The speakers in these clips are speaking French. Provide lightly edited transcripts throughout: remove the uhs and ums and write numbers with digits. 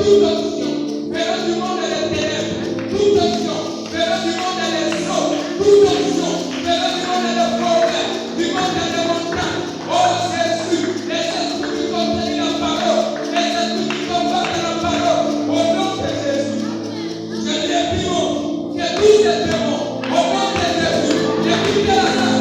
toute option venant du monde des ténèbres, toute option venant du monde des eaux, toute option venant du monde des problèmes, du monde des montagnes. Oh Jésus, les esprits qui contiennent la parole, les esprits qui combattent la parole, au nom de Jésus. Je déprime que tous ces démons, au nom de Jésus, écoutez la salle,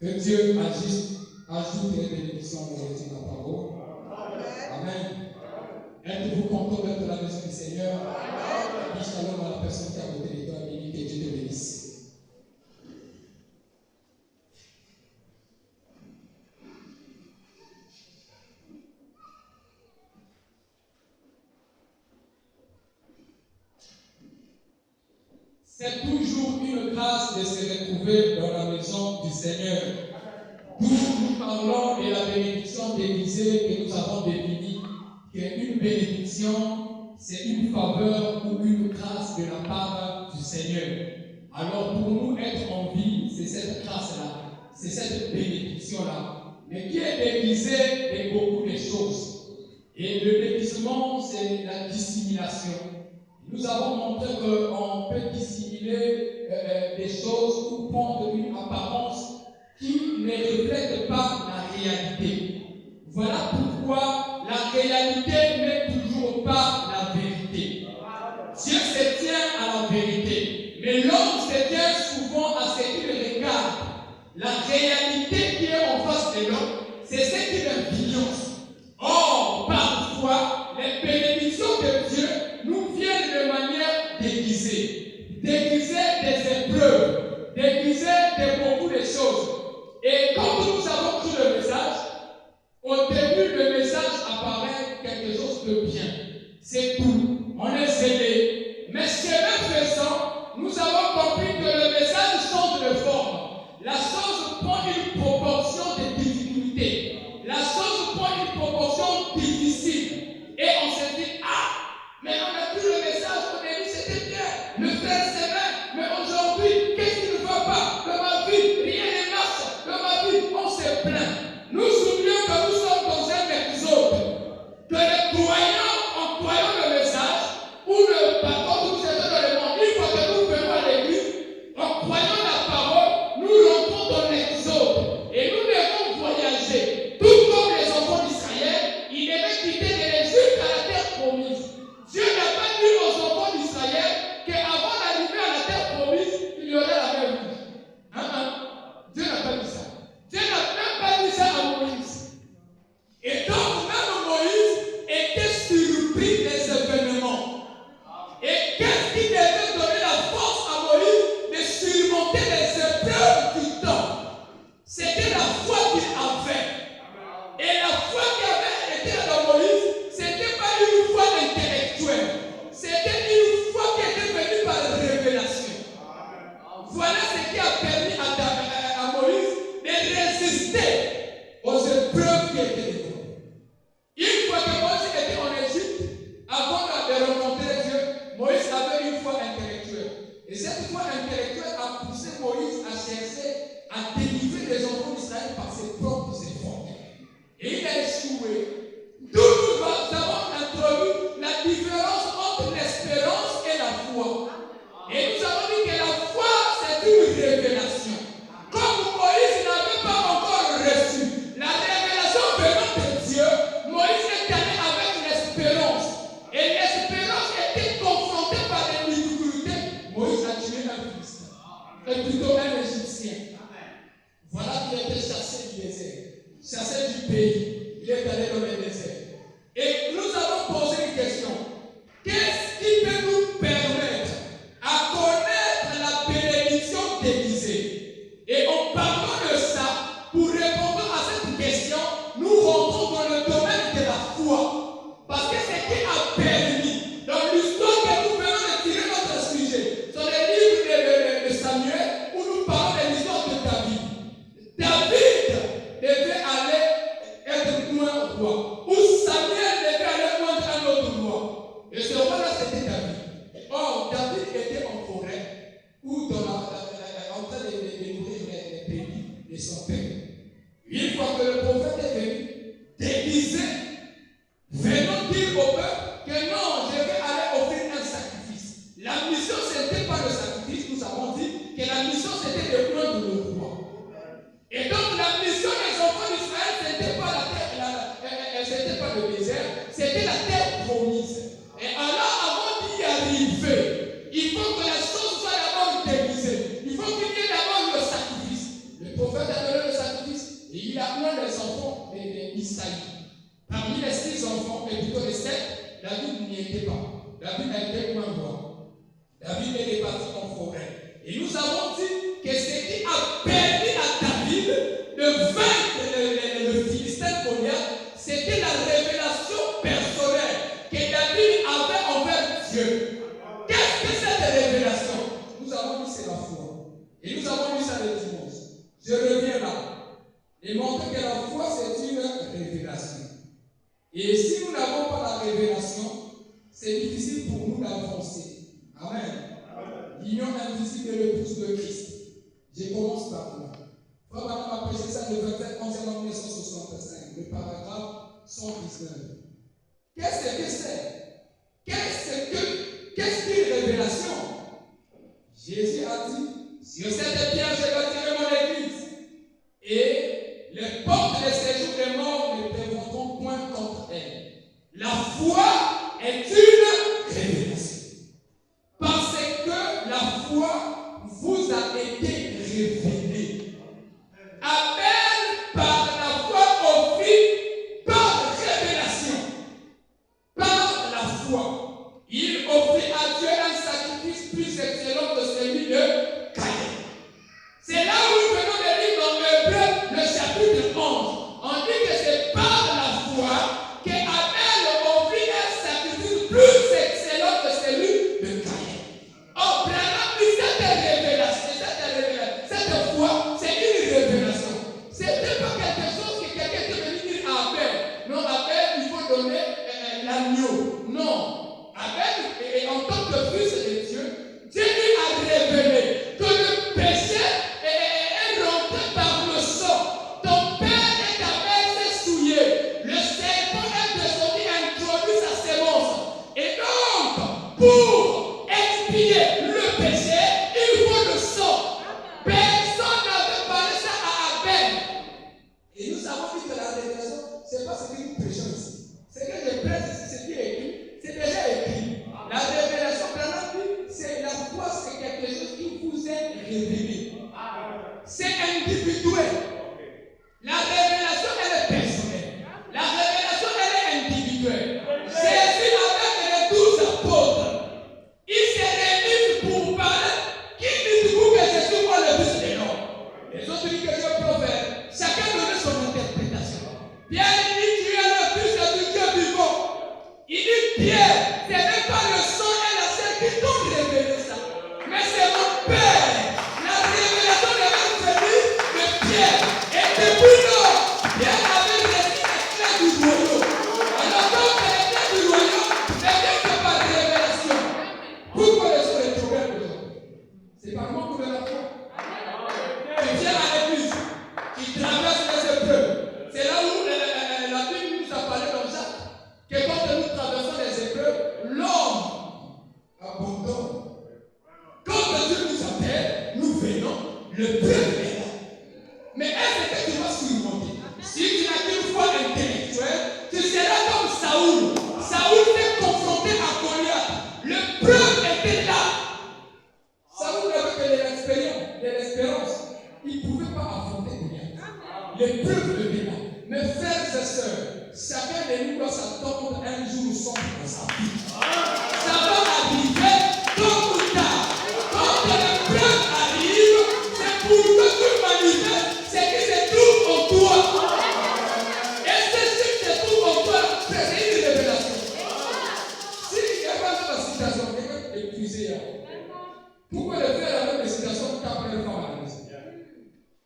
Que Dieu ajoute les bénédictions dans la parole. Amen. Êtes-vous content d'être dans la maison du Seigneur? Dis shalom à la personne qui est à côté de toi et que Dieu te bénisse. c'est toujours une grâce de se retrouver dans la maison du Seigneur. Nous parlons de la bénédiction déguisée que nous avons définie, qu'une bénédiction, c'est une faveur ou une grâce de la part du Seigneur. Alors pour nous être en vie, c'est cette grâce-là, c'est cette bénédiction-là, mais qui est déguisée de beaucoup de choses. Et le déguisement, c'est la dissimulation. Nous avons montré qu'on peut dissimuler des choses ou prendre une apparence qui ne reflète pas la réalité. Voilà pourquoi la réalité n'est toujours pas la vérité. Dieu se tient à la vérité, mais l'homme se tient souvent à ce qu'il regarde. La réalité qui est en face de l'homme, c'est ce qui l'influence. Or, parfois, les bénédictions de Dieu nous viennent de manière déguisée. Déguisées des épreuves, déguisées de beaucoup de choses. Et quand nous avons cru le message, au début, le message apparaît quelque chose de bien. C'est tout. On est zélé. Mais chemin faisant, nous avons compris que le message change de forme. La chose prend une proportion de difficulté. La chose prend une proportion difficile. Et on se dit, mais on a cru le message, au début c'était bien. Le frère c'est bien. Mais aujourd'hui, qu'est-ce qui ne va pas? Dans ma vie, rien ne marche. Dans ma vie, on se plaint. Nous oublions que nous sommes dans un exode. Que les croyants, en croyant le message, ou le pardon, nous sommes dans le monde, une fois que nous venons à l'église, en croyant la parole, nous rentrons dans l'exode. Et nous devons voyager. Tout comme les enfants d'Israël, ils devaient quitter de l'Égypte à la terre promise. Dieu n'a pas dit aux enfants d'Israël qu'avant d'arriver à la terre promise, il y aurait la mer rouge. Dieu n'a pas dit ça. Dieu n'a même pas dit ça à Moïse. Et donc, même Moïse était surpris des événements. Et qu'est-ce qui devait donner la force à Moïse de surmonter les épreuves du temps? C'était la foi qu'il avait. Et la foi qui avait été dans Moïse, ce n'était pas une foi intellectuelle. C'était une foi qui était venue par révélation. Voilà ce qui a permis à Moïse de résister aux épreuves qui étaient devant. Une fois que Moïse était en Égypte, avant de rencontrer Dieu, Moïse avait une foi intellectuelle. Et cette foi intellectuelle a poussé Moïse à chercher à délivrer les enfants d'Israël par ses propres efforts. Et il a échoué. D'où nous avons introduit la différence entre l'espérance et la foi. Et nous avons dit que la foi, c'est une révélation. Comme Moïse n'avait pas encore reçu la révélation venant de Dieu, Moïse est allé avec l'espérance. Et l'espérance était confrontée par des difficultés. Moïse a tué un Philistin. Et plutôt un Égyptien. Voilà qui a été chassé du désert. Chassé du pays. Il est allé dans le désert. Et nous avons posé une question. Qu'est-ce qui peut nous permettre à connaître la bénédiction déguisée? Et en parlant de ça, pour répondre à cette question, nous rentrons dans le domaine de la foi. Parce que ce qui a permis, dans l'histoire que nous venons de tirer notre sujet, sur les livres de Samuel, où nous parlons de l'histoire de David. David devait aller être loin au roi. Ou Samuel devait aller loin un autre roi. Et ce roi-là, c'était David. Or, David était en forêt, ou en train de nourrir les brebis de son père. Une fois que le prophète est venu, déguisé, venons dire au peuple que non, je vais aller offrir un sacrifice. La mission, ce n'était pas le sacrifice, nous avons dit que la mission, c'était de prendre le roi. Et donc, la mission des enfants d'Israël, ce n'était pas la terre, c'était pas le désert, c'était la terre promise. Et alors, avant d'y arriver, il faut que la chose soit d'abord déguisée. Il faut qu'il y ait d'abord le sacrifice. Le prophète a donné le sacrifice et il a amené les enfants d'Isaïe. Parmi les 6 enfants, et plutôt les 7, David n'y était pas. David a été loin voir. David est parti en forêt. Et nous avons dit que ce qui a permis à David de vaincre le Philistin Goliath, c'était la révélation personnelle que David avait envers Dieu. Qu'est-ce que cette révélation? Nous Et si nous n'avons pas la révélation, c'est difficile pour nous d'avancer. Amen. L'union invisible est le pouce de Christ. Je commence par là. Frère Madame a prêché ça le 27 11 1965, le paragraphe 119. Qu'est-ce que c'est? Qu'est-ce qu'une révélation? Jésus a dit, sur cette pierre, je bâtirai mon église. Et les portes de séjour des morts ne prévaudront point contre elle. La foi est une révélation. Parce que la foi vous a été révélée. Abel, par la foi, offrit par révélation. Par la foi. Il offrit à Dieu un sacrifice plus excellent que celui de Caïn. C'est là où nous venons de lire dans Hébreux, le chapitre 11. On dit que c'est par la foi qu'Abel offrit un sacrifice plus excellent que celui de Caïn. Oh, Branham dit cette révélation, cette foi, c'est une révélation. Ce n'est pas quelque chose que quelqu'un est venu dire à Abel. Non, Abel, il faut donner l'agneau. Non. Abel, en tant que fils de Dieu, Dieu lui a révélé que le péché est rentré par le sang. Ton père et ta mère s'est souillé. Le serpent est descendu et introduit sa sémence. Et donc, pour expier le péché, il faut le sang. Personne n'avait parlé ça à Abel. Et nous avons dit que la révélation, ce n'est pas ce que nous prêchons ici. Ce que je prêche ici, ce qui est écrit, c'est déjà écrit. La révélation, c'est la foi, c'est quelque chose qui vous est révélé. C'est individuel. La révélation, elle est personnelle. La révélation, elle est individuelle. Jésus avec les 12 apôtres, ils se réunissent pour parler. Qui dites-vous que Jésus voit le Fils de l'homme? Les autres disent que Dieu est prophète. Chacun donne son interprétation. Pierre dit, tu es le Fils du Dieu vivant. Il dit, Pierre, ce n'est pas le sang et la chair qui t'ont révélé ça, mais c'est mon Père. La révélation devait venir de Pierre. Et depuis lors, Pierre avait reçu les clés du royaume. Alors quand les clés du royaume, c'était que par révélation. Pourquoi les gens les problèmes aujourd'hui? C'est par manque de la foi. Tu viens à l'église, tu traverses les épreuves. C'est là où la Bible nous a parlé dans Jacques, que quand nous traversons les épreuves, l'homme abandonne. Quand Dieu nous appelle, nous venons, le peuple est là. Mais est-ce que tu vas surmonter? Si tu n'as qu'une foi intellectuelle, tu seras comme Saoul. Saoul s'est confronté à Goliath. Le peuple était là. Saoul n'avait que de l'espérance. Il ne pouvait pas affronter Goliath. Le peuple était là. Mes frères et sœurs, chacun de nous doit s'attendre un jour sombre dans sa vie. Ça va arriver tôt ou tard. Quand l'épreuve arrive, c'est pour que tu manifestes ce qui se trouve en toi. Et ce qui se trouve en toi, c'est une révélation. Si il n'y a pas de citation, quelqu'un est épuisé. Pourquoi le frère avait des citations qu'après le femme à la maison?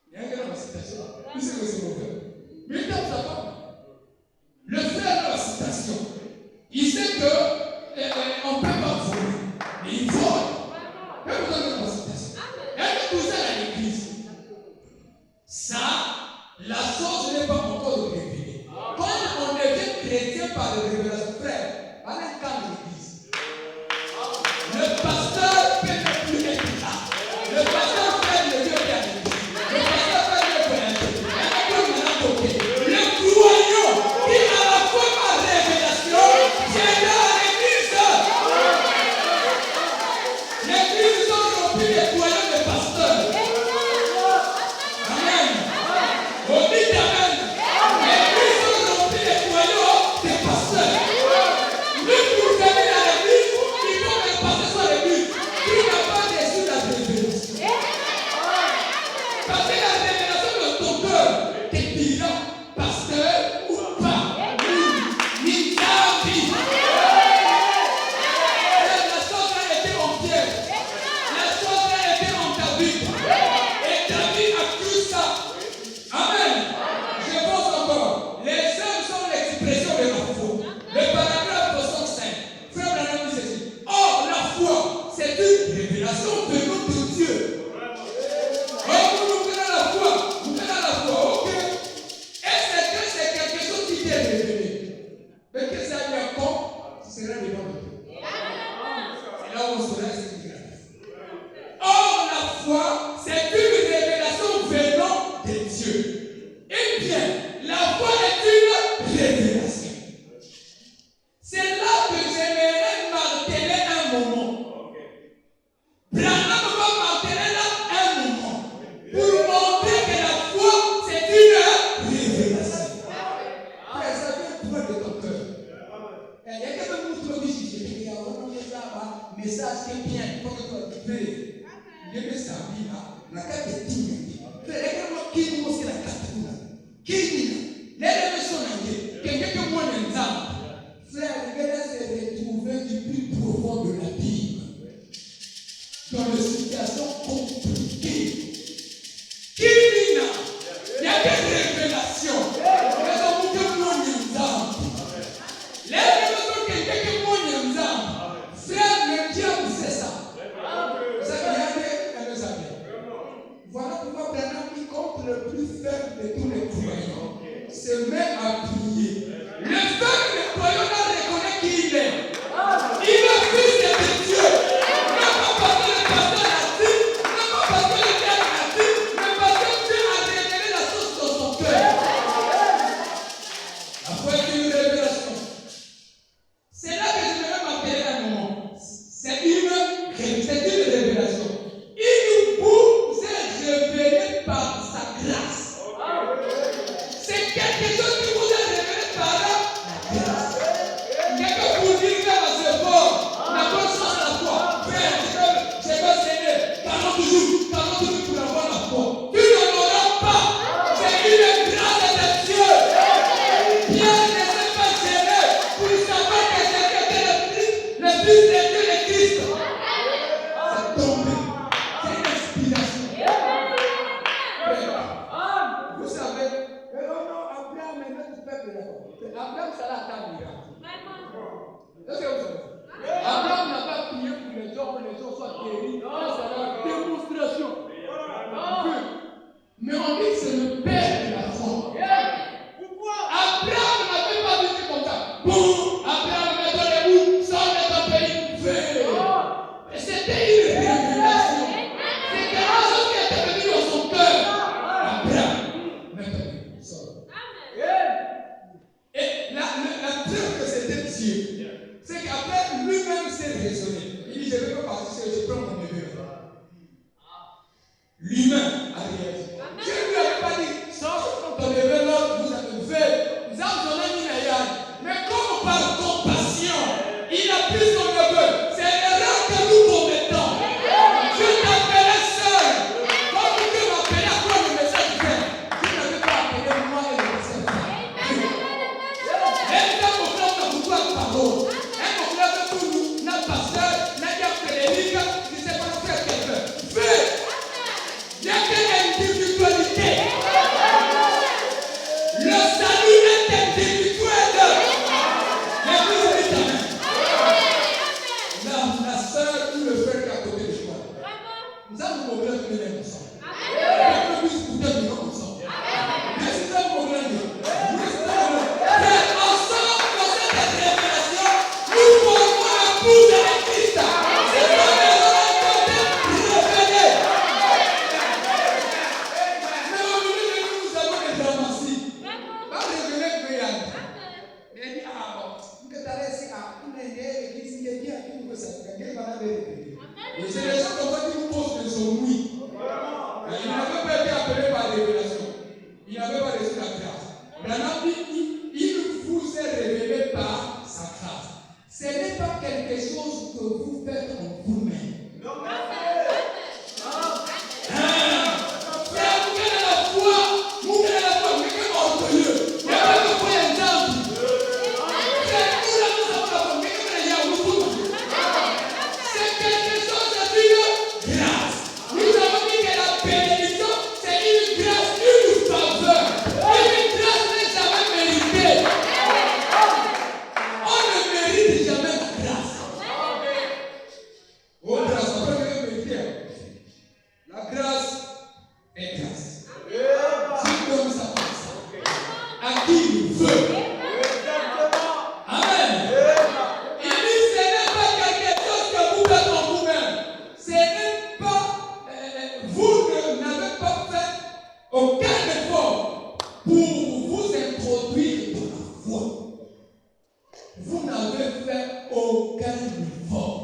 Il y a un gars dans la citation. Il sait que c'est mauvais. Mais il tape sa femme. Le frère de la citation, il sait qu'on ne peut pas voler, mais il vole. Mais vous avez la citation. Est-ce que vous êtes à l'église? Ça, la chose n'est pas encore révélée. Quand on devient chrétien par les révélations, frère, allez quand l'église. Le pasteur peut ne plus être là. Le pasteur fait le Dieu à l'église. Le pasteur fait le Dieu à l'église. Le croyant qui a la foi par révélation, c'est là à l'église. L'église sont remplies des croyants de pasteurs. Amen. On dit amen. L'église sont remplies des croyants de pasteurs. Nous venez sera devant nous. C'est là où on saura ce qui grave. Or, la foi, c'est une révélation venant de Dieu. Eh bien, la foi est une révélation. C'est là que j'aimerais marteler un moment. Branham va marteler là un moment pour montrer que la foi, c'est une révélation. Frère, ça vient toi de ton cœur. Il y a quelqu'un qui nous dit, il y a un message qui est bien, il faut que tu pries. Il y a un message qui est bien, la carte est digne. Frère, il y a quelqu'un qui nous dit la carte est digne. Qui dit, les révélations sont dites, quelqu'un qui moi l'exemple. Frère, c'est retrouver du plus profond de la Bible. Dans des situations compliquées. Qui dit là? Il y a des révélations. Les hommes qui moi l'exemple. Les révélations quelqu'un qui moi l'exemple. Frère, le diable c'est ça. Vous savez, regardez, mes amis. Voilà pourquoi Branham qui compte le plus faible de tous les croyants se met à prier. Le faible des croyants reconnaît qui il est. Il est fils de Dieu. Non pas parce que le pasteur l'a dit, non pas parce que le père l'a dit, mais parce que Dieu a révélé la chose dans son cœur. La foi est une révélation. C'est là que je vais m'appeler un moment. C'est une révélation. Il vous est révélé par sa grâce. C'est quelque chose qui vous est révélé par la grâce. Quelqu'un vous dit que c'est fort. La bonne chose à la foi. Frère, je vais céder 40 jours pour avoir la foi. Tu n'en auras pas. C'est une grâce de Dieu. Pierre ne s'est pas gêné pour savoir que c'était le Fils de Dieu, le Christ. C'est tombé. C'est une inspiration. Vous savez, Abraham est notre peuple là. Abraham, ça l'a attendu. Est-ce que vous savez? Abraham n'a pas prié pour les gens soient guéris. Ça, c'est la démonstration. Mais on dit que c'est le père de la foi. Pourquoi? Abraham n'avait pas dit comme ça. Bon, Abraham, mettez-vous, sors de ton pays, fais. C'était une révélation. C'était quelque chose qui était venu dans son cœur. Abraham, mettez-vous, sors. Et la preuve que c'était Dieu, c'est qu'après lui-même s'est raisonné. Il dit, je ne vais pas partir, je prends mon neveu. Lui-même a réagi. Je ne lui avais pas dit, sors ton neveu là, vous avez fait. Nous avons donné une ailleurs. Mais comme par compassion, il a pris son neveu. C'est l'erreur que nous commettons. Je t'appelais seul. Comme Dieu m'appelait à quoi le message fait. Je n'avais pas appelé moi et le message fait. Et quand mon frère n'a beaucoup de parole, et mon frère de tout n'a pasteur, n'a pas Frédéric, ne sait pas faire quelqu'un. Fais! Il y a une individualité. Le salut est individuel. Mais vous avez dit la soeur ou le frère qui est à côté de toi. Nous avons mon frère qui est ensemble. Nous puissions écouter du nom ensemble. Mais si nous avons mon frère, ensemble dans cette révélation, nous formons la boule de la Christ. C'est comme les hommes révélés. Mais au milieu de nous, nous avons des ramassis. Pas révélé Béyan. Mais il dit, ah bon, que tu as laissé à une église qui est bien, qui nous fait ça. Quelqu'un va la révéler. Et c'est les gens comme ça qui nous posent des ennuis. Il n'avait pas été appelé par révélation. Il n'avait pas reçu la grâce. Branham dit, il vous est révélé par sa grâce. Ce n'est pas quelque chose que vous faites en vous-même. vous n'avez fait aucun effort.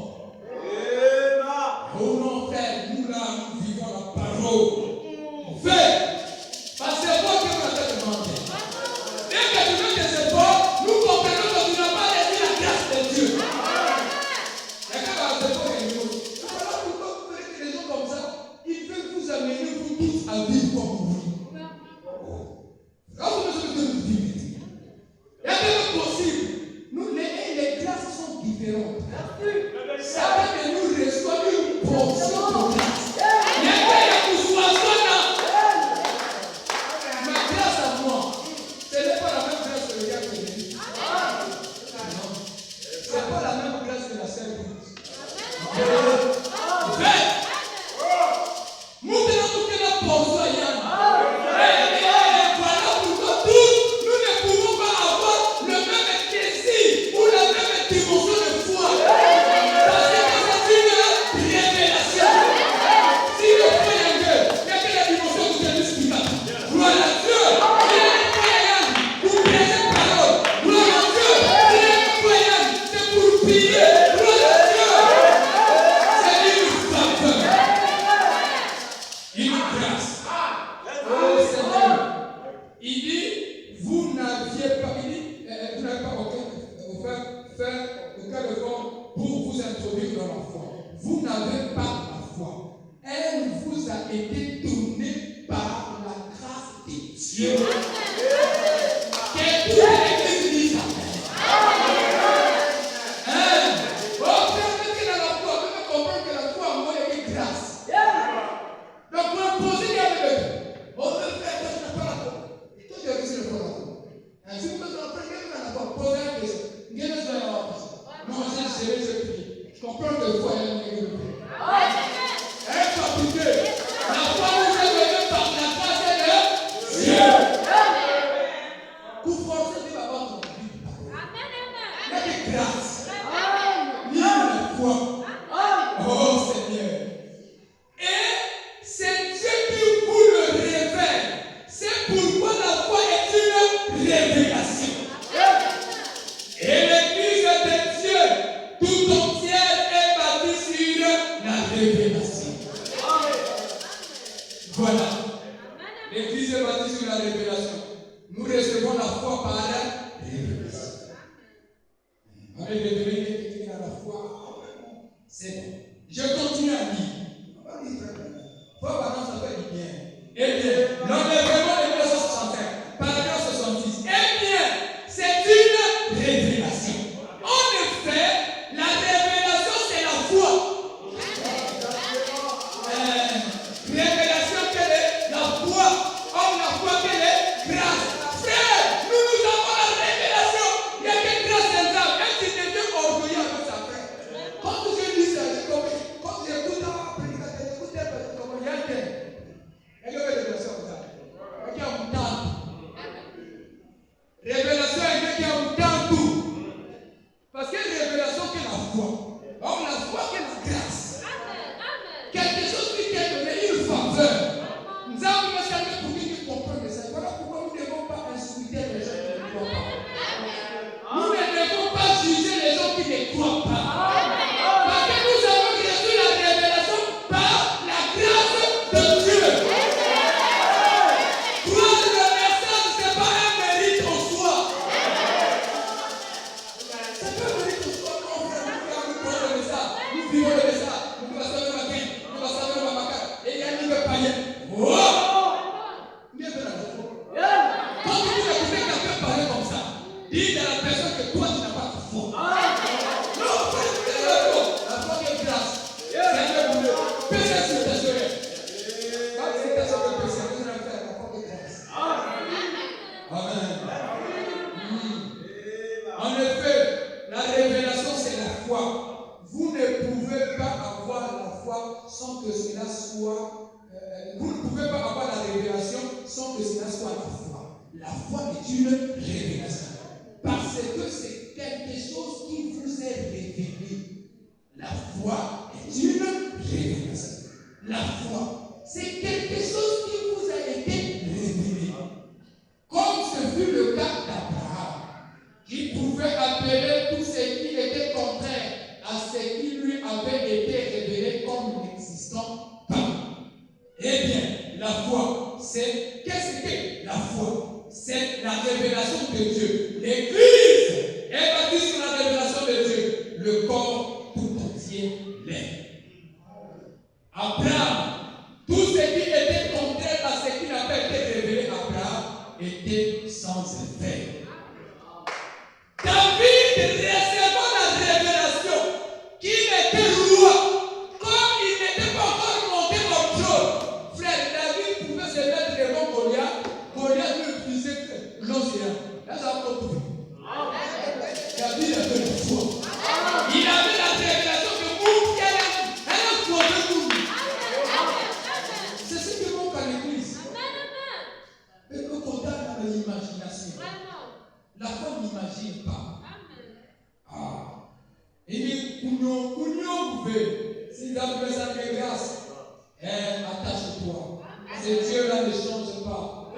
Oh non, frère, nous là, nous vivons la parole. Fais, parce que c'est toi qui vous avez demandé. Dès que tu fais des efforts, nous comprenons que tu n'as pas reçu la grâce de Dieu. Il y a qu'à avoir des efforts et des choses. Voilà pourquoi vous verrez que les gens comme ça, ils veulent vous amener, vous tous, à vivre comme vous voulez. Quand vous me dites que vous vivez, il y a des possible. Nous, les classes sont différentes. Chacun de nous reçoit une portion de grâce. Il y a des poursuasions là. Ma grâce à moi, ce n'est pas la même grâce que le gars que j'ai dit. Non. Ce n'est pas la même grâce que la sœur Ruth. Maintenant, tout est là pour soi, Yann. Voilà pourquoi tous, nous ne pouvons pas avoir le même désir ou la même dimension de foi. Parce que c'est une révélation. Si le foi est en Dieu, il n'y a que la dimension que Dieu nous explique. Gloire à Dieu. Il y a un croyant pour prier cette parole. Gloire à Dieu. Il y a un croyant, c'est pour prier. Gloire à Dieu. C'est une faveur. Une grâce. Oh Seigneur. Il dit, vous n'aviez pas, vous n'avez pas fait aucun effort pour vous introduire dans la foi. Vous n'avez pas la foi. Elle vous a été donnée par la grâce de Dieu. Que toute l'Église dise Amen. Oh, frère, dans la foi, vous devez comprendre que la foi en moi est une grâce. Donc, pour imposer les avec oh, frère, toi, tu n'as pas la foi. Toi, tu as réussi le foi. Si vous êtes en train de la foi, posez la question. Non, j'ai prié. Je comprends que la foi est une grâce. Elle va prier. La foi vous est donnée par la grâce de Dieu. Vous forcez Dieu à avoir votre vie. Il y a des grâces. Ni la foi. Oh Seigneur. Et c'est Dieu qui vous le révèle. C'est pourquoi la foi est une révélation. Et l'église de Dieu tout entière est bâtie sur la révélation. Voilà. L'église est bâtie sur la révélation. Nous recevons la foi par la révélation. On est révélé qu'il a la foi. C'est bon. Je continue à lire. Foi, par exemple, ça fait du bien. Eh bien, l'enlèvement de 1965, paragraphe 66. Eh bien, c'est une révélation. En effet, la révélation, c'est la foi. Révélation, quelle est la foi? Or, la foi, quelle est grâce. Frère, nous avons la révélation. Il n'y a que grâce des âmes. Même si tu étais orgueilleux avec sa frère. Quand je lis ça, j'ai compris. Quand j'écoute un prédicateur, j'écoute un prédicateur, il y a un thème. Et le révélation, ça. Il y a un temps. Révélation est quelqu'un qui a un temps tout. Parce que révélation, c'est la foi. Or, la foi, c'est la grâce. Quelque chose qui t'est donné, une faveur. Nous avons mis ça pour qu'ils comprennent ça. Voilà pourquoi nous ne devons pas insulter les gens qui ne croient pas. Nous ne devons pas juger les gens qui ne croient pas. Parce que nous avons reçu la révélation par la grâce de Dieu. Croire le message, ce n'est pas un mérite en soi. C'est pas un mérite en soi. Nous croyons le message. Nous vivons le message. Nous passons le matin. Nous passons le matin. Et il y a un niveau païen. Oh! Quand tu écoutes quelqu'un parler comme ça, dis à la personne que toi tu n'as pas de foi. Non, frère, la foi est grâce. Seigneur mon Dieu, péché sur tes oreilles. Pas de citation de péché, vous allez faire la foi est grâce. Amen. En effet, la révélation c'est la foi. Vous ne pouvez pas avoir la foi sans que cela soit. Vous ne pouvez pas avoir la révélation sans que cela soit la foi. La foi est une révélation. Parce que c'est quelque chose qui vous est révélé. La foi est une révélation. La foi, c'est quelque chose qui vous a été révélé. Comme ce fut le cas d'Abraham. qui pouvait appeler tout ce qui était contraire à ce qui lui avait été révélé comme n'existant pas. Eh bien, la foi, c'est qu'est-ce que la foi? C'est la révélation de Dieu. L'Église est bâtie sur la révélation de Dieu. Le corps tout entier l'est. Abraham, tout ce qui était contraire à ce qui n'a pas été révélé à Abraham était sans effet. David recevant la révélation qu'il était roi, comme il n'était pas encore monté au trône. Frère, David pouvait se mettre devant Goliath. Goliath lui disait l'océan. Là, ça va tout. David avait la foi. Il avait la révélation que vous, elle a trouvé tout. C'est ce qui manque à l'église. Et le contact avec l'imagination. La foi n'imagine pas. Ah. Il dit, si dans le sang de grâce, attache-toi. Ce Dieu-là ne change pas.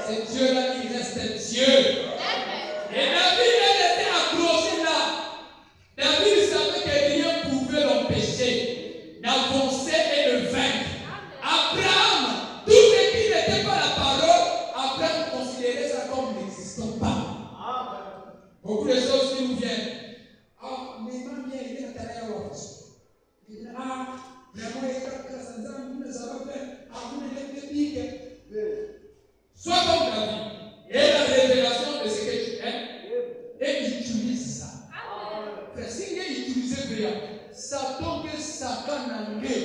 Ce Dieu-là, il reste Dieu. Et David, elle était accroché là. David savait que rien ne pouvait l'empêcher d'avancer et de vaincre. Abraham, tout ce qui n'était pas la parole, Abraham considérait ça comme n'existant pas. Beaucoup de choses qui nous viennent. Ah, mais maman, il est à l'intérieur de la force. Il dit, ah, vraiment, il est à grâce à Dieu, nous ne savons pas. Ah, vous ne l'êtes pique. Sois comme David. Et la révélation de ce que tu aimes. Et utilise ça. Frère, si il est utilisé bien, ça tombe que ça va n'enlever.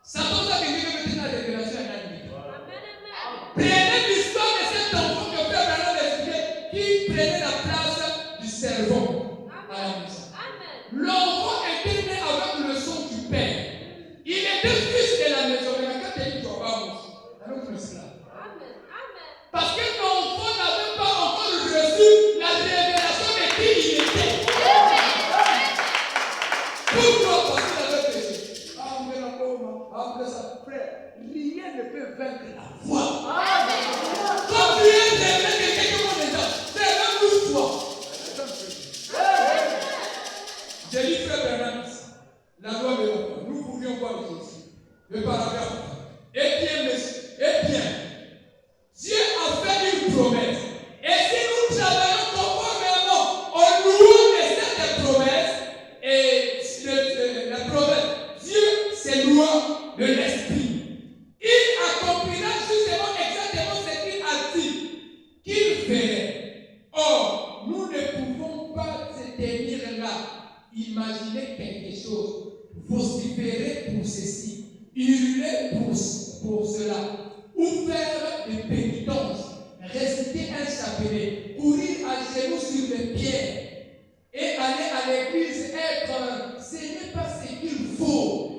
Ça tombe ça que Dieu veut mettre la révélation à l'ennemi. Prenez l'histoire de cet enfant que Père Bernard a expliqué, qui prenait la place du cerveau à la maison. L'enfant était né avec le son du père. Il était fils de la maison, mais quand il dit tu vas pas mourir, alors tu me esclave. Parce que l'enfant n'avait pas encore reçu la révélation de qui il était. Pourquoi? Parce qu'il avait péché. Ah, mais la pauvre, après ça, frère, rien ne peut vaincre la foi. Quand tu es révélé que quelqu'un est dedans, frère, même bouge-toi. J'ai dit, frère Bernard, la loi de la foi, nous pouvions voir aujourd'hui le paragraphe. Eh bien, Dieu a fait une promesse. Et si nous travaillons conformément au loup de cette promesse, et la promesse, Dieu, c'est loi de l'esprit. Il accomplira justement exactement ce qu'il a dit qu'il ferait. Or, nous ne pouvons pas se tenir là, imaginer quelque chose, vociférer pour ceci, hurler pour cela, ou faire des pénitences, réciter un chapelet, courir à genoux sur les pierres et aller à l'église être, ce n'est pas ce qu'il faut.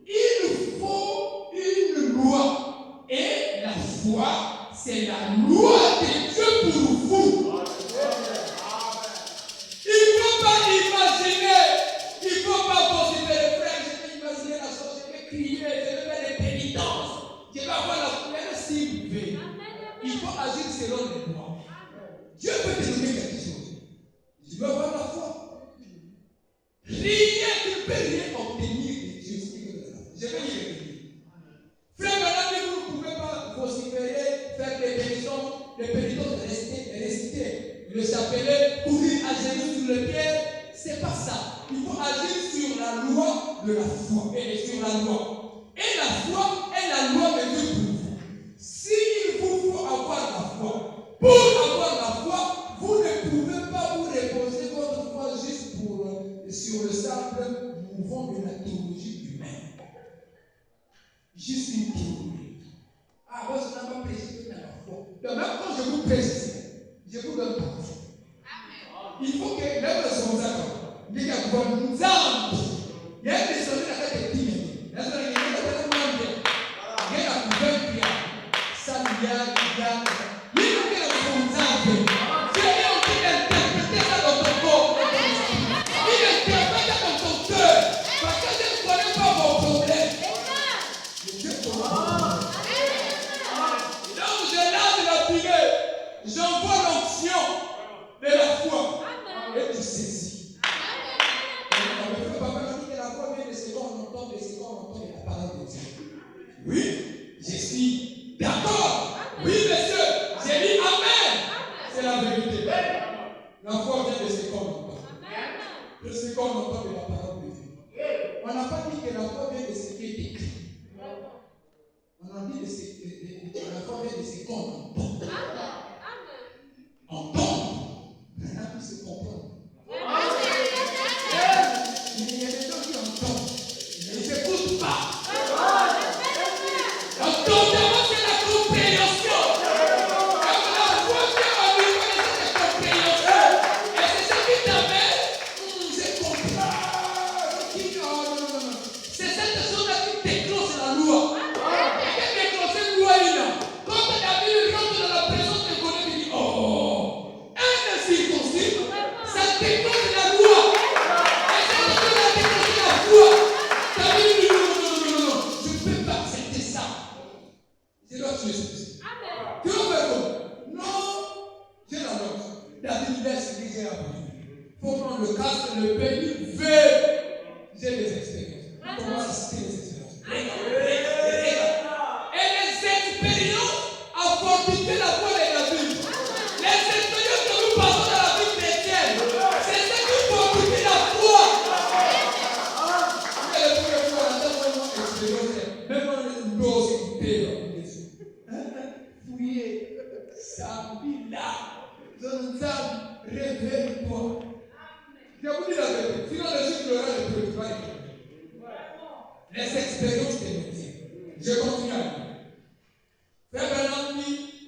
Il faut une loi. Et la foi, c'est la loi de Dieu pour vous. Il ne faut pas imaginer, il ne faut pas vociférer, frère, je vais imaginer la chose, je vais crier, je vais faire des pénitences, je vais avoir la première cible. Il faut agir selon les lois. Dieu peut te donner quelque chose. Tu dois avoir la foi. Rien, tu ne peux rien obtenir de Dieu. Je vais y revenir. Frère, maintenant, vous ne pouvez pas vociférer, faire des pénitences, réciter le chapelet, courir à genoux sur le pied. C'est pas ça. Il faut agir sur la loi de la foi. Et sur la loi. Et la foi est la loi de Dieu pour vous. S'il vous faut avoir la foi, pour avoir la foi, vous ne pouvez pas vous reposer votre foi juste sur le simple mouvement de la théologie humaine. Juste une théorie. Ah, moi, je n'ai pas prêché dans la foi. Donc, même quand je vous prêche, je vous donne pas. Il faut que, même le son d'accord, il y a une âme. Il y a des choses qui sont des timides. Il y a des choses qui sont des timides. Il y a des choses qui sont j'envoie l'onction tu saisis. On ne peut pas dire que la foi vient de ce qu'on entend, de ce qu'on entend de la parole de Dieu. Oui, je suis d'accord. Oui, monsieur, j'ai dit Amen. C'est la vérité. La foi vient de ce qu'on entend. De ce qu'on entend de la parole de Dieu. On n'a pas dit que la foi vient de ce qui est écrit. On a dit que la foi vient de ce qu'on entend. Entendre. Maintenant, il se comprend. Il y a des gens qui entendent. Ils ne s'écoutent pas. Entendement, c'est la compréhension. Comme la foi vient au niveau de cette compréhension. Et c'est ça qui t'amène. Je comprends. Non. C'est cette chose-là qui déclenche la loi. Qui déclenche une loi là. Quand David rentre dans la présence de Goliath, il dit oh, un incirconcis, ça déclenche la loi. Et ça déclenche la foi. David dit non, je ne peux pas accepter ça. C'est là que tu es spécial. Tu veux faire quoi? Non, j'ai la note. David laisse l'idée à vous. Il faut prendre le casque, le pays, j'ai des expériences. Comment ça se fait les expériences? Et les expériences ont fortifié la foi de David. Les expériences que nous passons dans la vie chrétienne, c'est ce qui fortifie la foi. Et les premières fois, on a tellement d'expériences. Même on doit s'écouter. Fouiller, Sabila, Zonzam, réveille-toi. Je vous dis la vérité. Sinon, le chiffre de l'heure ne peut pas être. Les expériences des métiers. Je continue à dire. Frère Bernard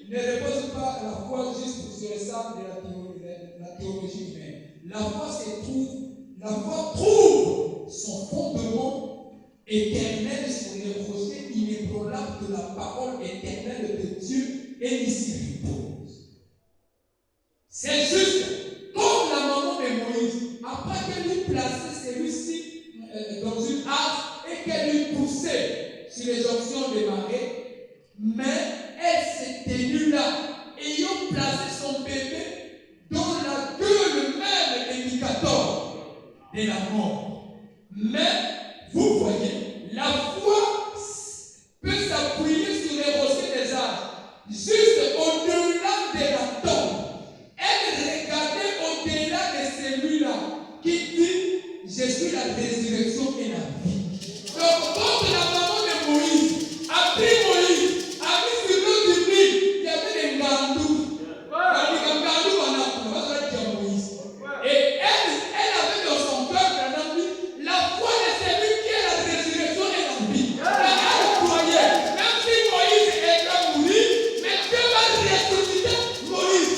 ne repose pas la foi juste sur le sable de la théologie humaine. La foi trouve son fondement éternel sur les rochers inébranlables de la parole éternelle de Dieu et il s'y repose. C'est juste comme la maman de Moïse, après qu'elle lui plaçait celui-ci dans une arche et qu'elle lui poussait sur les jonctions des marées, mais elle s'est tenue là, ayant placé son bébé dans la gueule même indicateur de la mort. Mais, vous voyez, la foi peut s'appuyer sur les rochers des arbres, juste au-delà de la tombe. Elle regardait au-delà de celui-là qui dit, je suis la résurrection et la vie. Donc, quand la maman de Moïse a pris Moïse, a mis sur l'eau du Nil, il y avait des ngandous. Moïse. Et elle avait dans son cœur, la foi de celui qui est la résurrection et la vie. Elle croyait, même si Moïse est mourir, mais Dieu va ressusciter Moïse.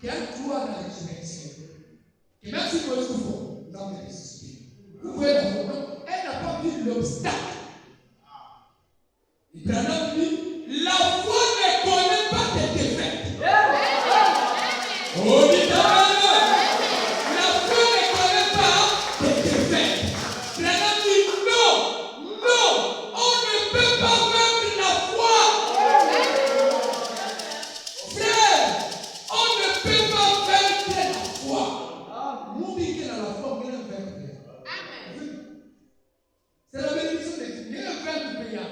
Qui a droit à la résurrection. Et même si Moïse vous dans le ressuscité, vous pouvez la voir. Elle n'a pas vu l'obstacle. Et Branham dit, la foi ne connaît pas tes défaites. Oh, dit la foi ne connaît pas tes défaites. Branham dit, non, on ne peut pas vaincre la foi. Frère, on ne peut pas vaincre la foi. Nous dit que dans la foi, on peut vaincre. C'est la bénédiction de Dieu. Il y a un vaincre payant.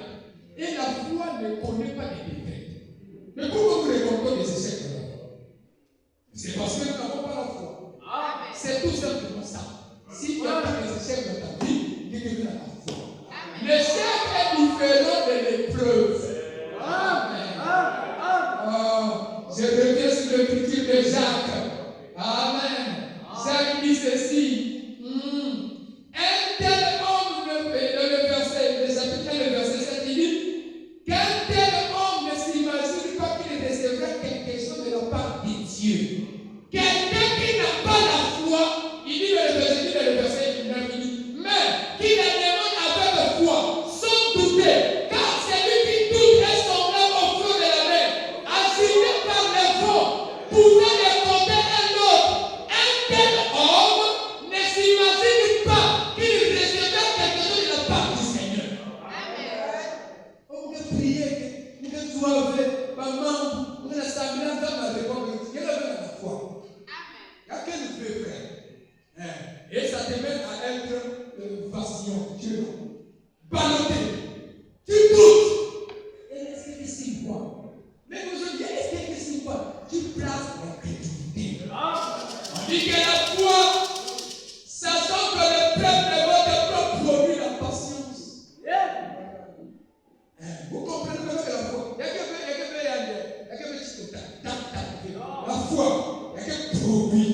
Et la foi ne connaît pas les défaites. Mais pourquoi vous récoltez des échecs de la foi? C'est parce que nous n'avons pas la foi. C'est tout simplement ça. Si tu as des échecs dans ta vie, dis que tu as la foi. L'échec est différent de l'épreuve. Amen. Je reviens sur l'écriture de Jacques. Amen. Jacques dit ceci. Un tel homme, le verset 7, il dit qu'un tel homme ne s'imagine pas qu'il recevra quelque chose de la part de Dieu. Quelqu'un qui n'a pas la foi, il dit le verset 9, il dit, mais qui la demande avec foi, sans douter, car celui qui doute est semblable au flot de la mer, agité par les vents, poussé des prier, nous devons sauver, maman, nous devons s'amener dans la réponse. Il y a la foi. Il y a quel veut faire. Et ça te mène à être vacillant, Dieu. Ballotté. Tu doutes. Et est-ce que c'est quoi? Mais aujourd'hui, est-ce que c'est quoi? Tu places la crédibilité. On dit que la foi, sachant que le peuple va produire la patience. Vous comprenez maintenant que la foi, il y a que la foi, il y a que produit.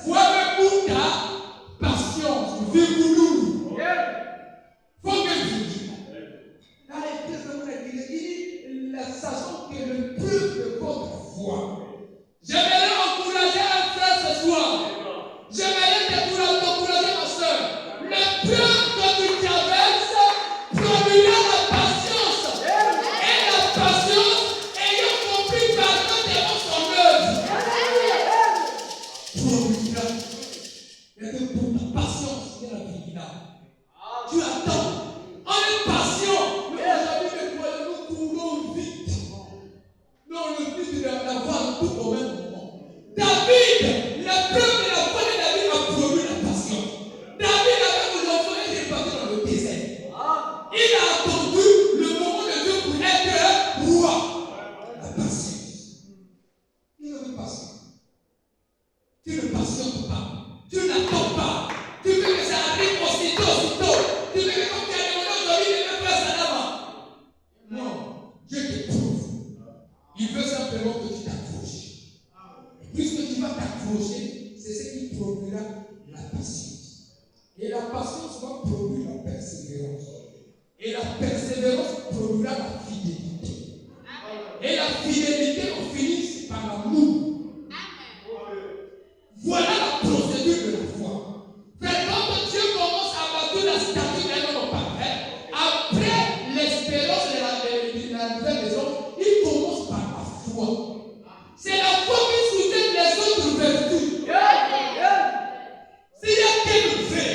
Foi me coûte patience, vigouloux. Faut que je dise. Là, sachant que le preuve de votre foi. J'aimerais encourager un frère ce soir. J'aimerais t'encourager ma soeur. Le preuve que tu traverses produira la patience. Et la patience ayant compris parfaitement son œuvre. Produira. Il y a que pour ta patience, il y a la vie là. Tu attends. On est patient. Mais aujourd'hui, nous courons vite. Dans le but d'avoir tout au même moment. David, la preuve de la foi de David a produit la patience. David avait des enfants et il est parti dans le désert. Il a attendu le moment de Dieu pour être roi. La patience. Il ne veut pas ça. Tu ne patientes pas. Tu n'attends pas. Tu veux que ça arrive aussitôt. Tu veux que comme tu as demandé aujourd'hui, il ne veut pas ça là-bas. Non. Dieu te prouve. Il veut simplement que tu t'accroches. Puisque tu vas t'accrocher, c'est ce qui produira la patience. Et la patience va produire la persévérance. Et la persévérance produira la fidélité. Et la fidélité, on finit par l'amour. Voilà la procédure de la foi. Quand Dieu commence à bâtir la statue d'un homme parfait, après l'espérance de la nouvelle maison, il commence par la foi. C'est la foi qui soutient les autres vertus. S'il y a quel fait,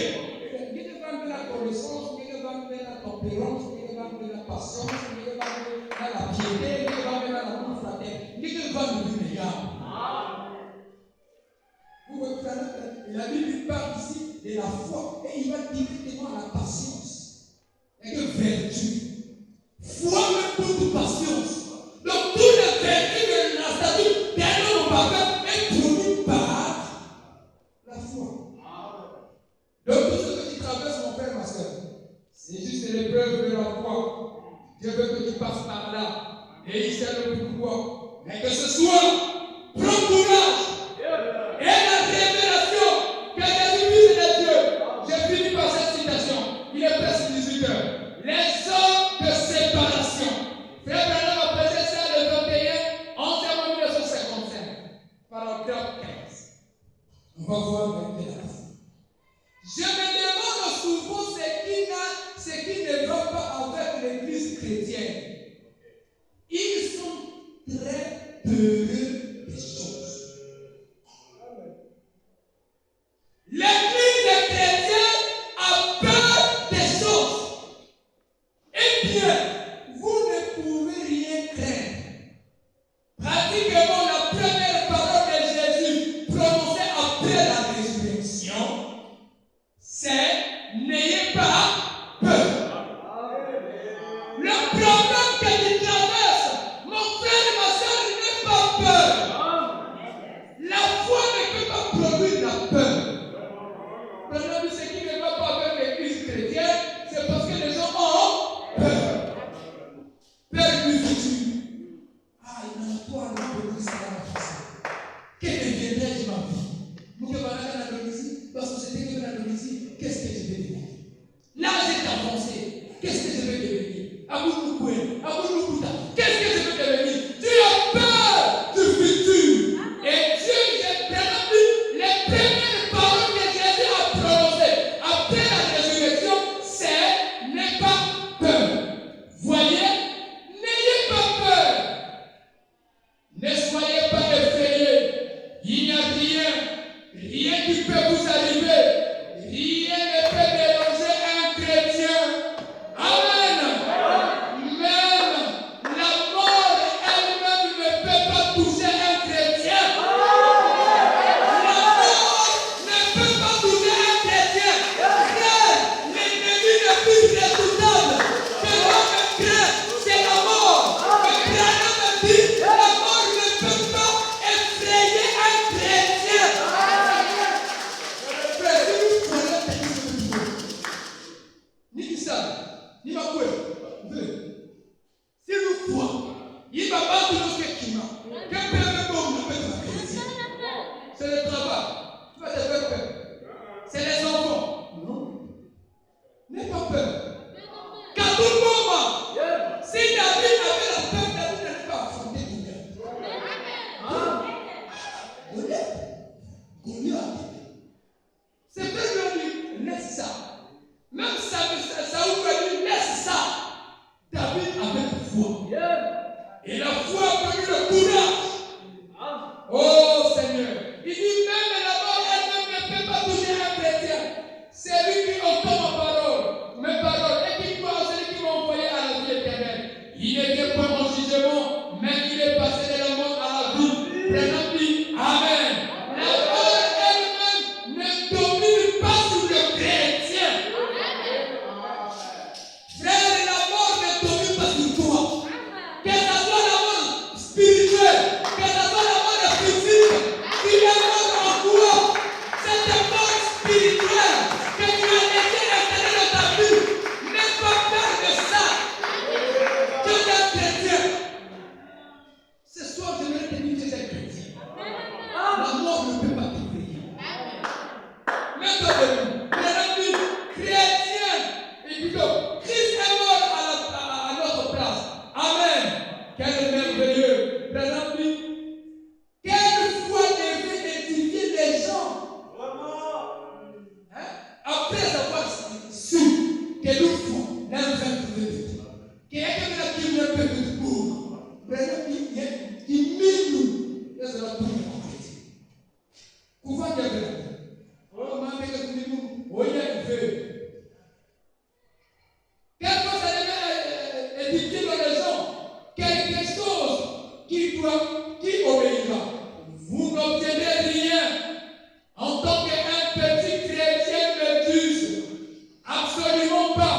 il va de la connaissance, il va de la tempérance, il va de la patience, il va de la piété, il va de l'amour fraternel, il va de l'humilité. Vous voyez, la Bible parle ici de la foi et il va directement à la patience. Et que vertu. Foi me coûte patience. Donc, toutes les vertus de la statue d'un homme parfait est produit par la foi. Donc, tout ce que tu traverses, mon frère, ma soeur, c'est juste l'épreuve de la foi. Dieu veut que tu passes par là. Et il sait le pourquoi. Mais que ce soit, prends courage. Et la révélation que Jésus-Christ est Dieu. Je finis par cette citation. Il est presque 18 heures. Les hommes de séparation. Frère Branham a prêché ça le 21 11 1955. Paragraphe 15. On va voir maintenant. Je me demande souvent ce qui ne va pas avec l'église chrétienne. Ils sont très peureux des choses. L'église chrétienne a peur des choses. Eh bien, vous ne pouvez rien craindre. Pratiquement la première parole de Jésus prononcée après la résurrection, c'est n'ayez pas peur. Le problème que tu traverses, mon frère et ma soeur, n'aie pas peur. La foi ne peut pas produire la peur. Maintenant, ce qui ne va pas avec l'église chrétienne, c'est parce que les gens ont peur. Peur du futur. Ah, il y a toi, le ça va passer. Que deviendrai-je de ma vie? Nous que voilà dans l'Indonésie, parce que c'était que dans l'Indonésie, qu'est-ce que je vais devenir? Là, j'ai avancé. Qu'est-ce que je vais devenir? Qu'est-ce que je vais devenir? Tu as peur du futur. Et Dieu, j'ai vraiment vu les premières paroles que Jésus a prononcées après la résurrection, c'est n'aie pas peur. Voyez, n'ayez pas peur. Ne soyez pas effrayés. Il n'y a rien qui peut vous arriver. Rien ne peut déranger un chrétien. Amen. Mais Si David avait la peur, David n'allait pas affronter Goliath. Goliath. C'est vrai qu'on dit, laisse ça. Même Saoul lui a dit, laisse ça. David avait foi. Et la foi a permis le courage. Oh Seigneur. Il dit, même la mort elle-même ne peut pas toucher un chrétien. C'est lui qui entend mes paroles, et qui croit en celui qui m'a envoyé à la vie éternelle. Il ne vient pas en jugement, mais il est passé de la mort à la vie. Prenons dit, Amen. La mort elle-même ne domine pas sur le chrétien. Frère, la mort ne domine pas sur toi. Que ce soit la mort spirituelle, que ce soit la mort physique, qui est mort en toi, cette mort spirituelle que tu as laissé installer dans ta vie, n'aie pas peur de ça. Tu es un chrétien. Ce soir, je vais te dire que tu es un chrétien. La mort ne peut pas t'effrayer. Maintenant, mes amis, chrétiens, et plutôt, Christ est mort à notre place. Amen. Quel merveilleux. Mes amis, quelle foi devait édifier les gens. Après avoir su que nous font, là nous sommes trouvés. Quelqu'un qui vient peut être pour. Mes amis, il met nous. Là, c'est la tour de la chrétien. Comment dire que oh, ma mère, oh, il y a une feuille. Quelque chose ça devait édifier dans les gens. Quelque chose qui obéira. Vous n'obtiendrez rien en tant qu'un petit chrétien métus. Absolument pas.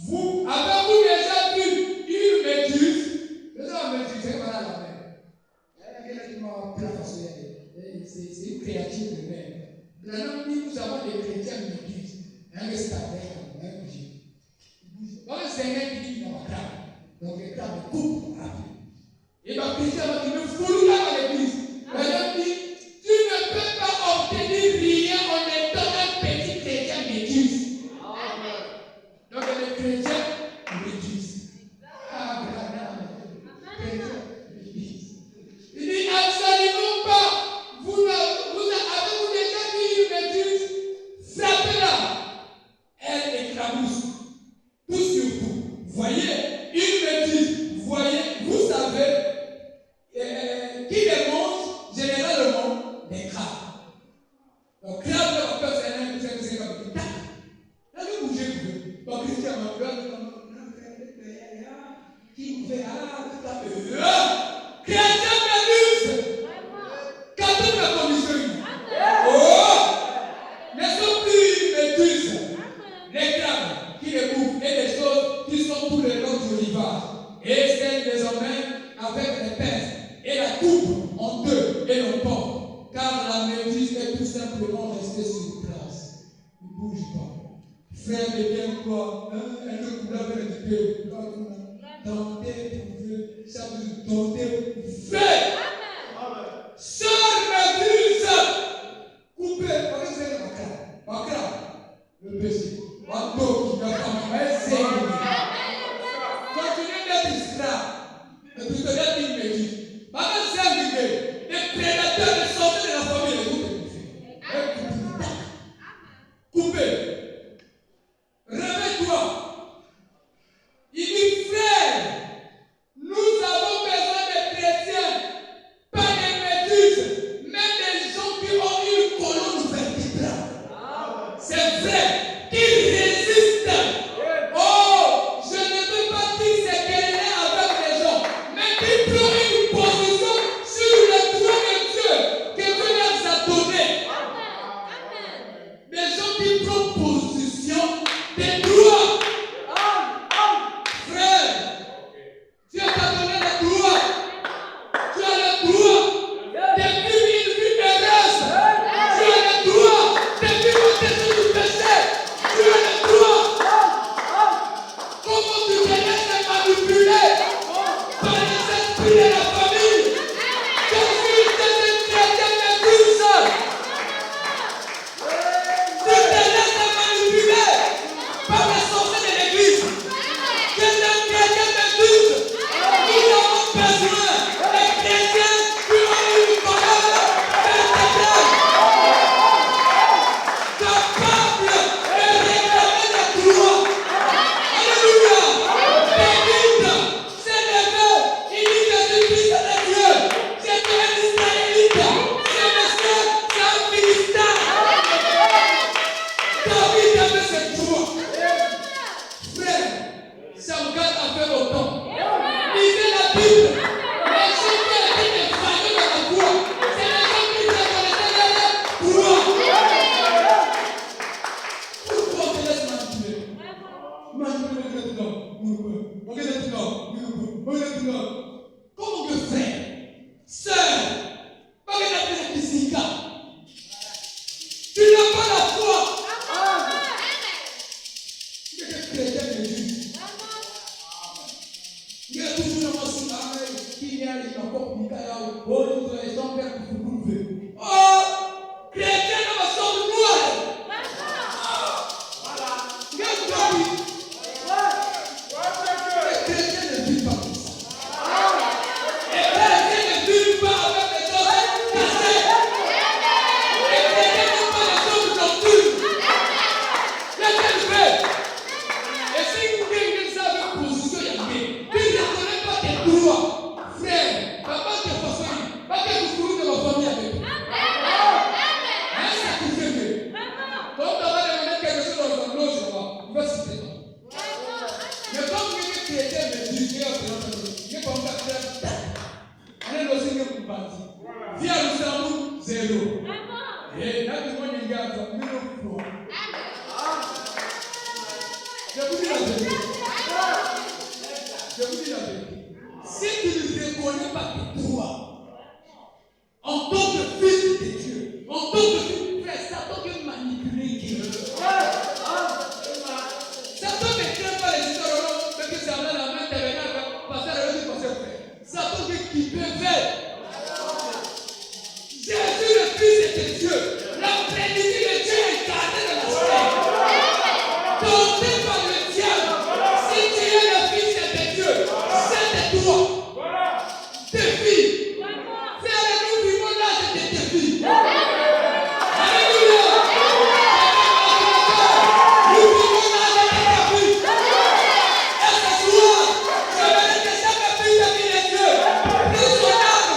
Avez-vous déjà vu une métus? Déjà, métus, c'est pas la mer. C'est une créature de mer. Maintenant, nous avons des chrétiens métus. Un restaurant, un bougie. Donc, c'est un qui dit dans ma crâne. Donc, le crâne coupe rapide. Et ma chrétien va dire, me fout là à l'église. Madame dit, tu ne peux pas obtenir rien en étant un petit chrétien métus. Donc les chrétiens métus. Ah, chrétien métus. Il dit, absolument pas. Avez-vous déjà vu une métus? Frappez-la. Elle éclabousse. Tout sur vous. Voyez, une métus. Voyez, vous savez, qui les mange généralement des crabes. Donc, crabe de la personne, c'est comme ça. Là, vous bougez, vous. Donc, Christian m'a dit, qui vous fait, tout à fait. Chrétien métus. Quand on a commission, oh, ne sont plus métus. Les crabes qui les bouffent et les choses qui sont tous les longs du rivage. Et c'est désormais avec les pèses et la coupe en deux et le pont. Car la méduse est tout simplement restée sur place. Il ne bouge pas. Frère de bien quoi, elle ne coule avec le Dieu. Tentez pour Dieu. Ça vous tentez pour fait. Seule méduse. Coupez. Regardez, c'est ma crâne. Le péché. Ma dos qui va faire continuez d'être esclave. Et puis peut-être une méduse. Pendant 5 idées, les prédateurs ne sortent de la famille de vous. Coupez. Réveille-toi. Il dit, frère, marathon. Lisez la Bible. Les gens qui ont été effrayés dans la foi, c'est les gens qui se connaissaient les droits. Pourquoi on te laisse manipuler? Comment que frère, sœur, pas que la physique, tu n'as pas la foi. Tu es chrétien de Jésus. Il y a toujours un mensonge qui vient et encore Mikaïa. Oh, nous sommes les gens qui ont prouvé. Oh, chrétien ne me semble noir. Voilà. Les chrétiens ne vivent pas comme ça. Les chrétiens ne vivent pas avec les choses cassées. Les chrétiens n'ont pas les choses nocturnes. Laissez-le faire. Et si vous gagnez ça avec position, il y a bien. Tu ne connais pas tes droits. Frère, papa te façonne. Pas que vous trouvez de ma famille avec vous. Hein, ça vous fait mieux. Quand tu vas demander quelque chose dans un loge là-bas, il va citer ça. Mais quand vous êtes chrétien, mais Dieu, il n'est pas encore clair. On est aussi que vous parlez. Viens à Luxembourg, 0. Et là, tout le monde est gars, ça vous dit non. Je vous dis la vérité. Je vous dis la vérité. Si tu ne reconnais pas tes droits, en tant que fils de Dieu, en tant que fils, frère, Satan peut manipuler Dieu. Satan ne craint pas les histoires, mais que ça va la main terminale, passer à la vie, passer au frère. Satan peut qui peut faire. Jésus, le fils de Dieu, la plénitude de Dieu est incarnée dans la chair. Porté par le diable. Si tu es le fils de Dieu, c'est de toi. Défi. Frère, nous vivons l'âge de défi. Alléluia. Nous vivons l'âge de défi. Et ce soir, je veux que chaque fils de Dieu, prie son âme.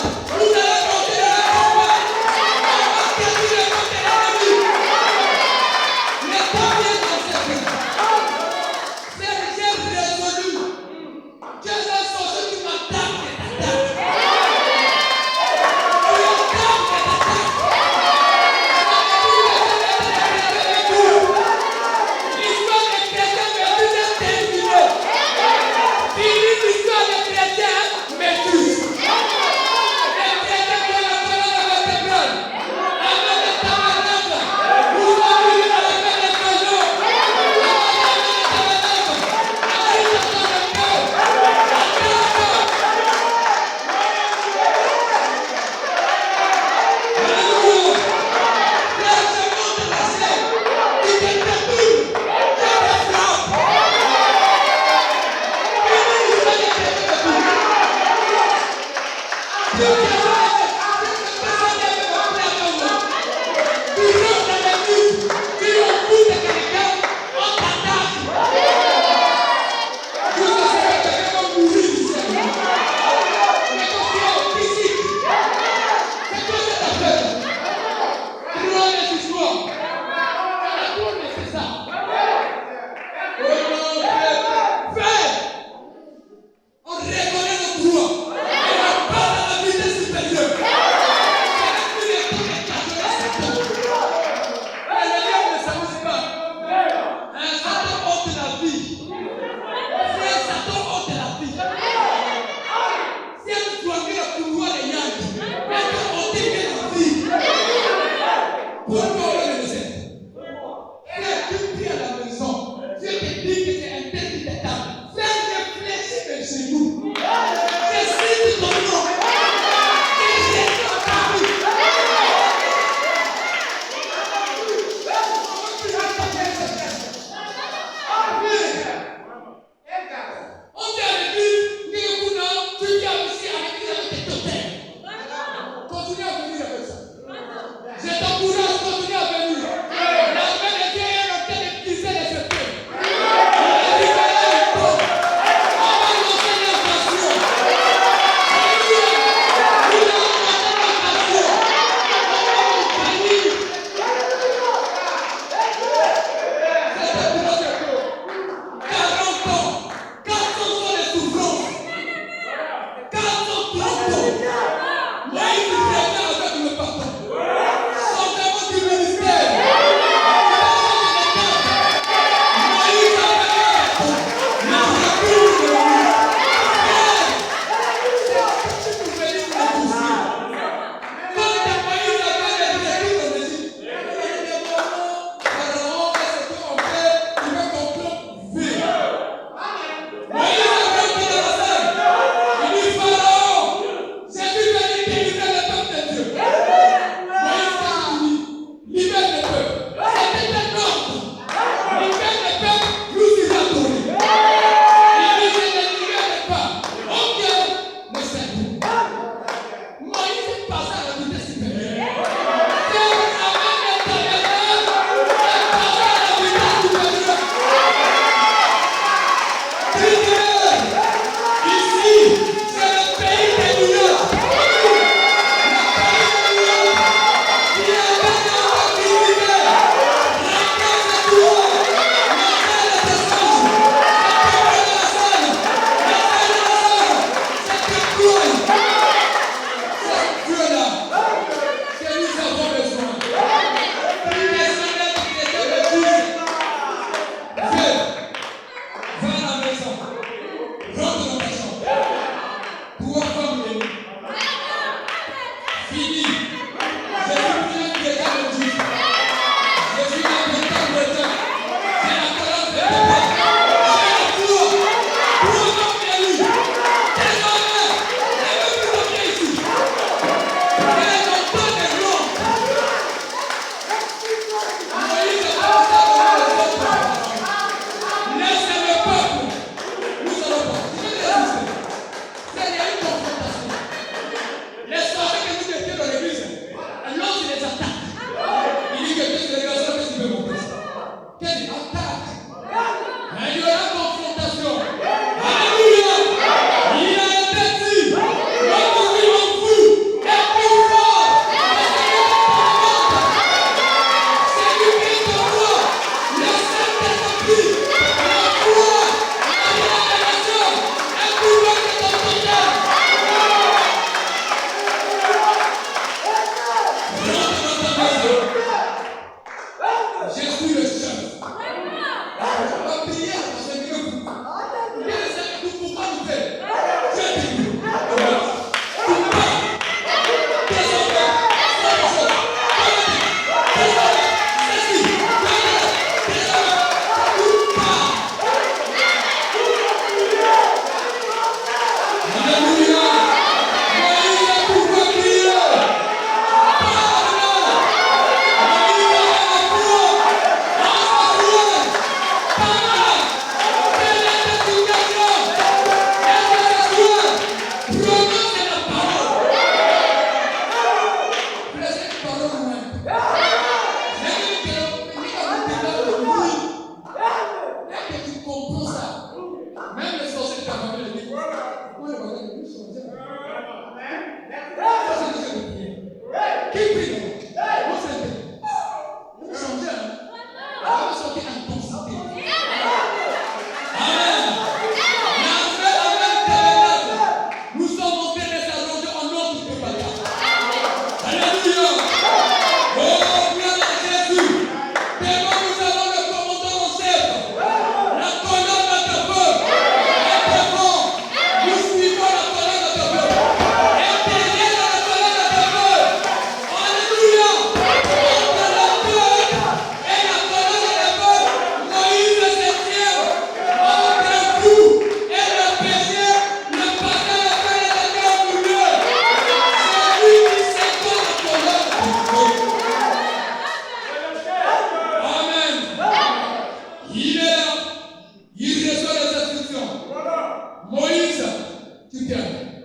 Tu gagnes.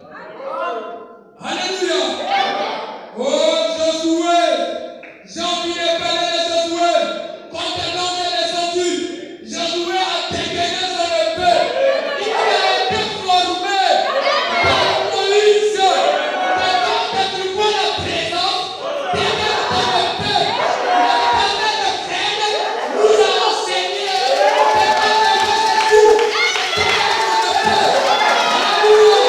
Alléluia. Oh Josué, j'ai envie de parler de Josué. Quand t'es dans les sentiers, Josué a dégainé son épée. Il a été formé par Moïse. Mais quand tu vois la présence, dégaine ton épée. L'éternel de frère nous a enseigné. L'éternel de Jésus, dégaine ton épée. Alléluia.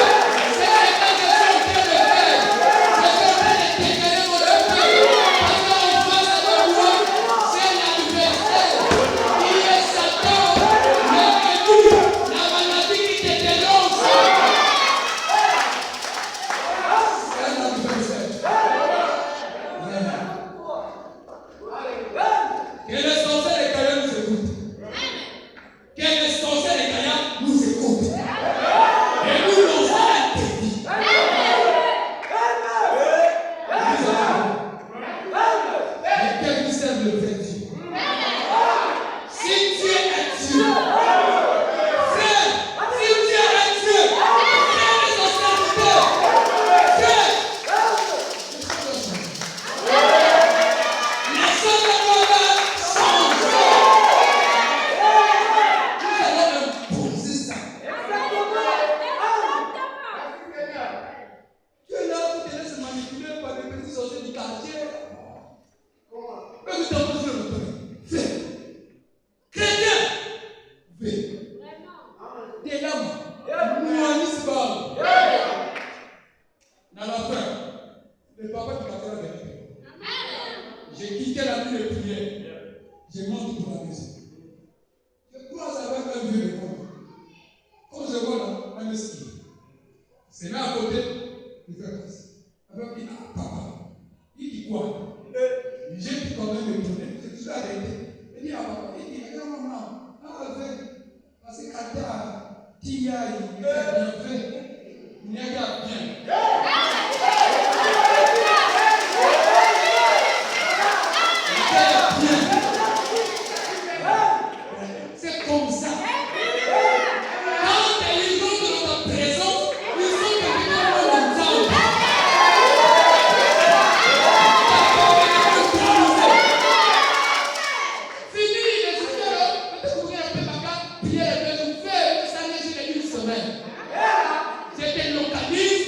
C'est ce que je suis en train de faire. Je suis en train de dégainer mon épée. Parce qu'en face de moi, c'est l'adversaire. Il est Satan, l'ennemi, la maladie qui te dénonce. C'est l'adversaire. Que les sorciers des Caïens nous écoutent. Que les sorciers des Caïens nous écoutent. Et nous lançons un défi. Et quel mystère le vrai Dieu. Si Dieu est Dieu, frère, si Dieu est Dieu, frère les austérités, frère, les choses de moi-même changent. Nous allons imposer ça. Tu es là pour te laisser manipuler par les petits sorciers du quartier. Mais vous t'en posez le temps. Fais. Chrétien. Fais. Des lames. Municipal. Dans la fin, le papa du quartier va venir. J'ai quitté la nuit de prière. Je monte pour la maison. Je croise avec un vieux de moi. Quand je vois là, un mesquin. C'est là à côté, il fait comme ça. Alors il dit, ah papa, il dit quoi? J'ai dit quand même le tourner. Je suis arrêté. Il dit, ah papa, il dit, regarde maman. Ah, avec. Parce que Kata, Tia, il est bien fait. Il n'y a qu'à bien. C'est comme ça. Quand ils sont dans ta présence, ils sont devenus comme des hommes. Fini, les souvenirs, peut-être courir un peu par là, prier un peu, vous faites, ça n'est juste une semaine. Je te localise.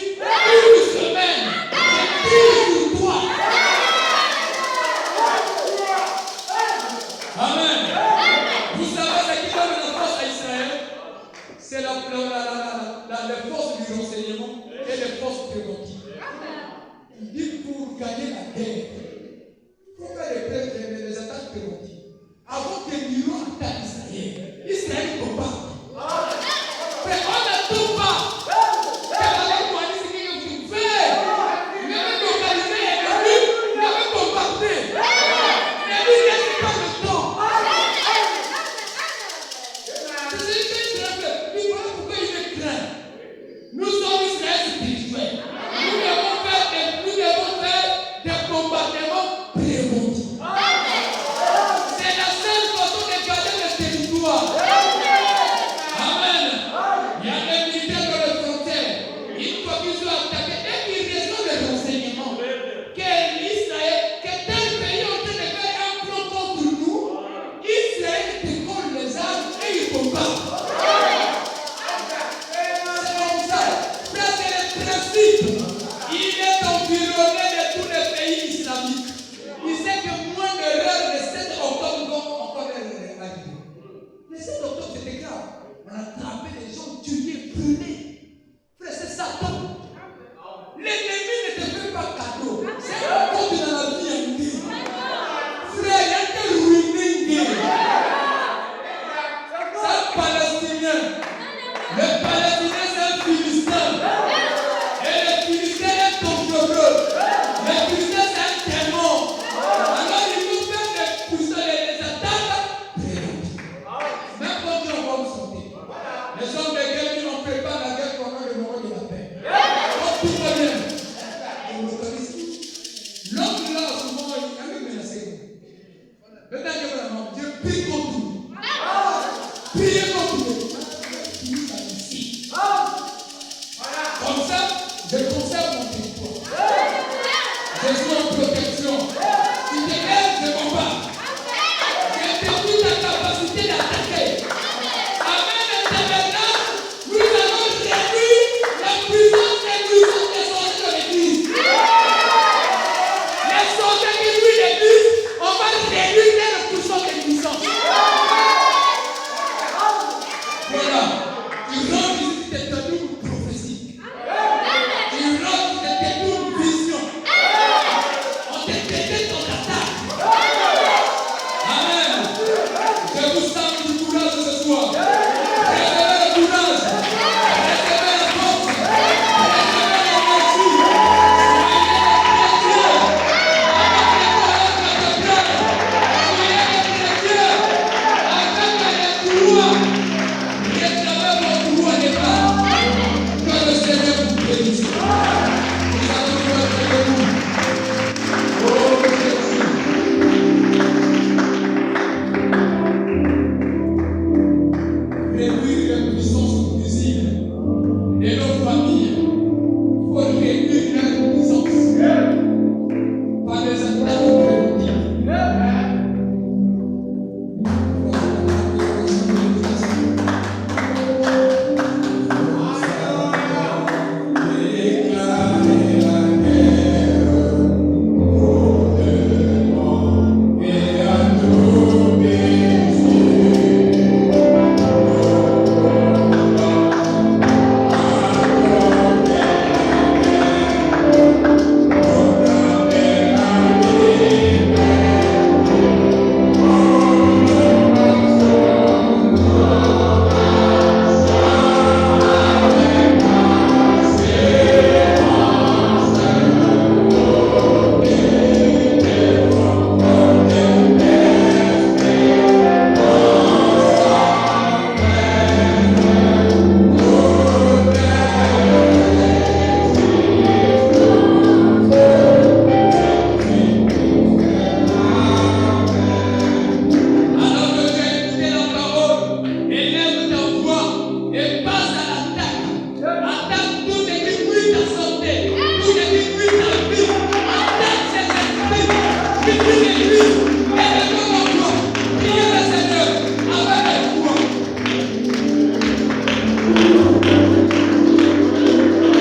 Jésus